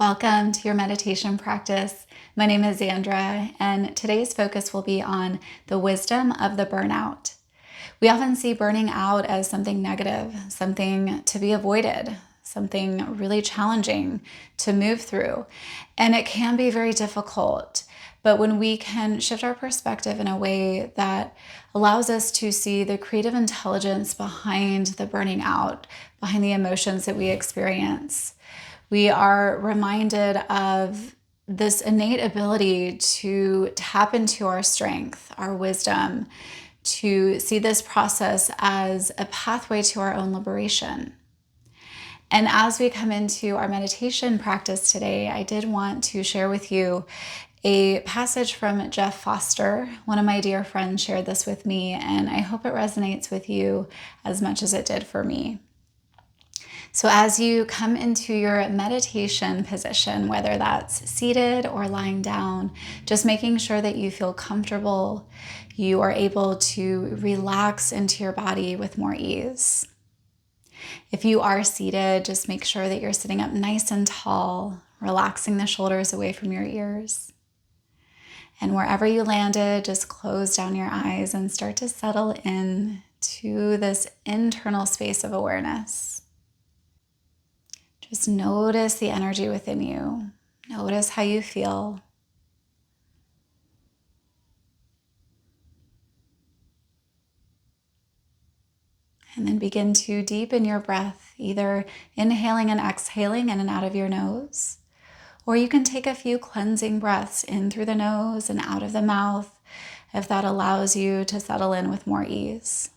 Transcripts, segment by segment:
Welcome to your meditation practice. My name is Xandra, and today's focus will be on the wisdom of the burnout. We often see burning out as something negative, something to be avoided, something really challenging to move through, and it can be very difficult. But when we can shift our perspective in a way that allows us to see the creative intelligence behind the burning out, behind the emotions that we experience, we are reminded of this innate ability to tap into our strength, our wisdom, to see this process as a pathway to our own liberation. And as we come into our meditation practice today, I did want to share with you a passage from Jeff Foster. One of my dear friends shared this with me, and I hope it resonates with you as much as it did for me. So as you come into your meditation position, whether that's seated or lying down, just making sure that you feel comfortable, you are able to relax into your body with more ease. If you are seated, just make sure that you're sitting up nice and tall, relaxing the shoulders away from your ears. And wherever you landed, just close down your eyes and start to settle in to this internal space of awareness. Just notice the energy within you. Notice how you feel. And then begin to deepen your breath, either inhaling and exhaling in and out of your nose, or you can take a few cleansing breaths in through the nose and out of the mouth, if that allows you to settle in with more ease.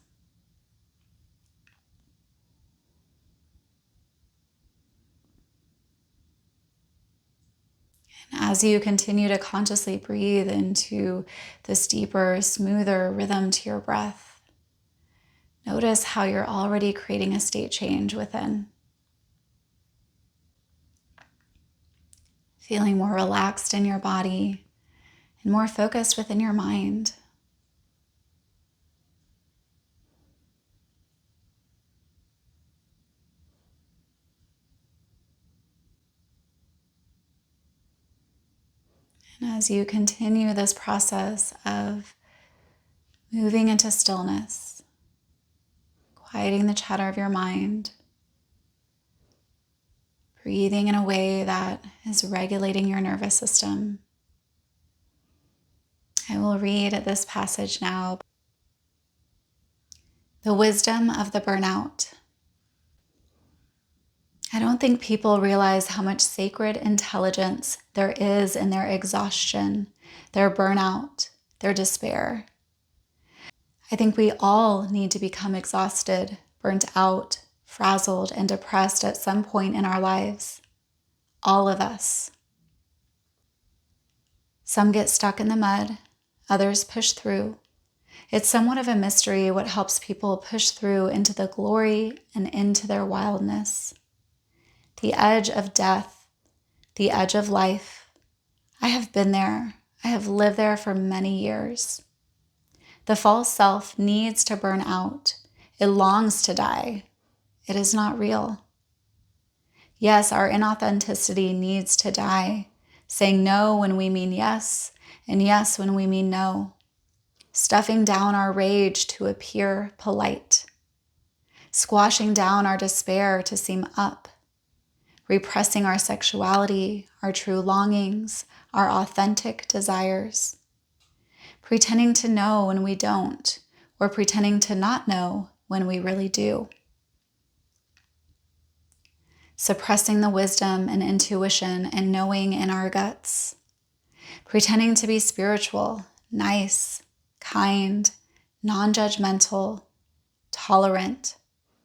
As you continue to consciously breathe into this deeper, smoother rhythm to your breath, notice how you're already creating a state change within. Feeling more relaxed in your body and more focused within your mind. And as you continue this process of moving into stillness, quieting the chatter of your mind, breathing in a way that is regulating your nervous system, I will read this passage now. The wisdom of the burnout. I don't think people realize how much sacred intelligence there is in their exhaustion, their burnout, their despair. I think we all need to become exhausted, burnt out, frazzled, and depressed at some point in our lives. All of us. Some get stuck in the mud, others push through. It's somewhat of a mystery what helps people push through into the glory and into their wildness. The edge of death, the edge of life. I have been there. I have lived there for many years. The false self needs to burn out. It longs to die. It is not real. Yes, our inauthenticity needs to die, saying no when we mean yes, and yes when we mean no. Stuffing down our rage to appear polite. Squashing down our despair to seem up. Repressing our sexuality, our true longings, our authentic desires. Pretending to know when we don't, or pretending to not know when we really do. Suppressing the wisdom and intuition and knowing in our guts. Pretending to be spiritual, nice, kind, non-judgmental, tolerant,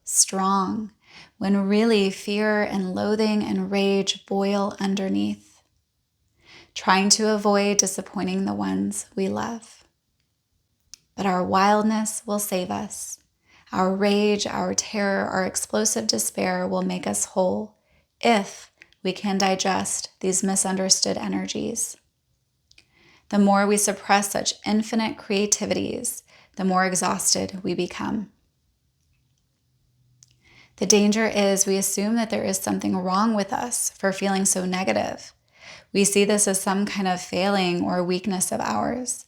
strong, when really fear and loathing and rage boil underneath, trying to avoid disappointing the ones we love. But our wildness will save us. Our rage, our terror, our explosive despair will make us whole if we can digest these misunderstood energies. The more we suppress such infinite creativities, the more exhausted we become. The danger is we assume that there is something wrong with us for feeling so negative. We see this as some kind of failing or weakness of ours,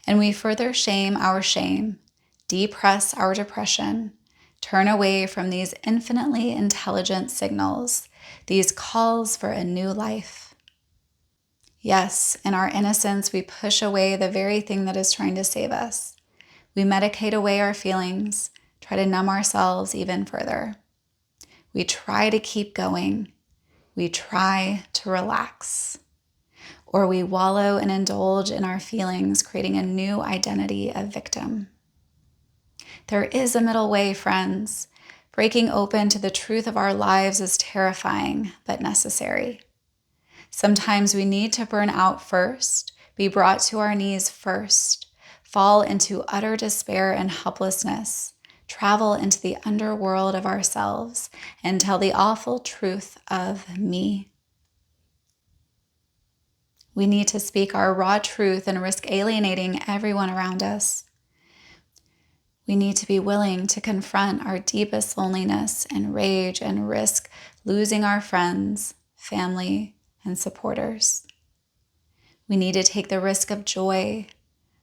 and we further shame our shame, depress our depression, turn away from these infinitely intelligent signals, these calls for a new life. Yes, in our innocence, we push away the very thing that is trying to save us. We medicate away our feelings, try to numb ourselves even further. We try to keep going. We try to relax. Or we wallow and indulge in our feelings, creating a new identity of victim. There is a middle way, friends. Breaking open to the truth of our lives is terrifying, but necessary. Sometimes we need to burn out first, be brought to our knees first, fall into utter despair and helplessness, travel into the underworld of ourselves, and tell the awful truth of me. We need to speak our raw truth and risk alienating everyone around us. We need to be willing to confront our deepest loneliness and rage and risk losing our friends, family, and supporters. We need to take the risk of joy,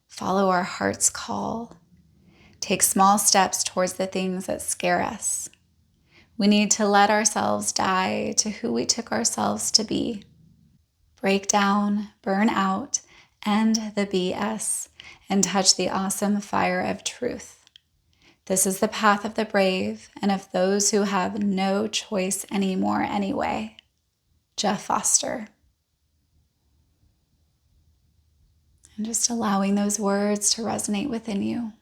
follow our heart's call, take small steps towards the things that scare us. We need to let ourselves die to who we took ourselves to be. Break down, burn out, end the BS, and touch the awesome fire of truth. This is the path of the brave and of those who have no choice anymore anyway. Jeff Foster. And just allowing those words to resonate within you.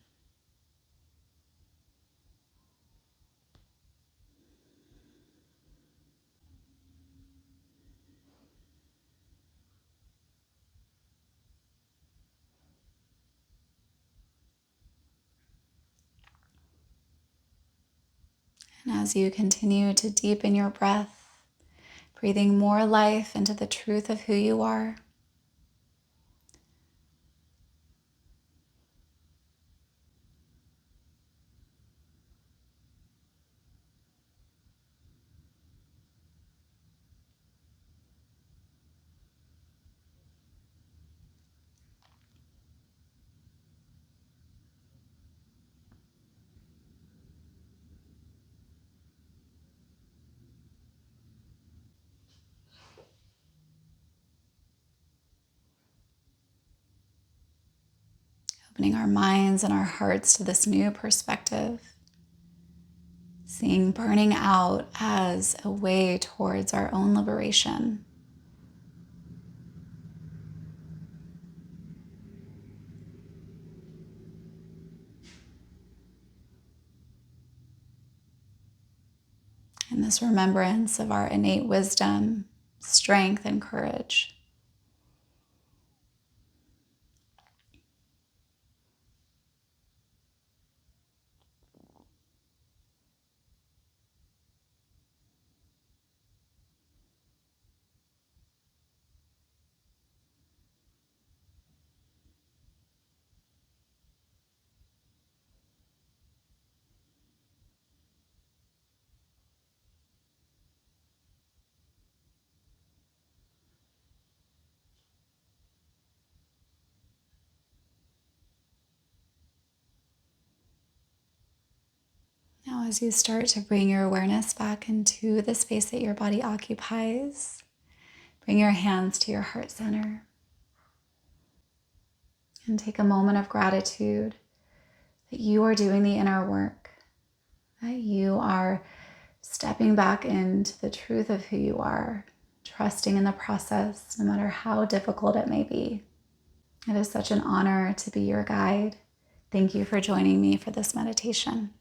And as you continue to deepen your breath, breathing more life into the truth of who you are, opening our minds and our hearts to this new perspective, seeing burning out as a way towards our own liberation. And this remembrance of our innate wisdom, strength, and courage. Now, as you start to bring your awareness back into the space that your body occupies, bring your hands to your heart center and take a moment of gratitude that you are doing the inner work, that you are stepping back into the truth of who you are, trusting in the process, no matter how difficult it may be. It is such an honor to be your guide. Thank you for joining me for this meditation.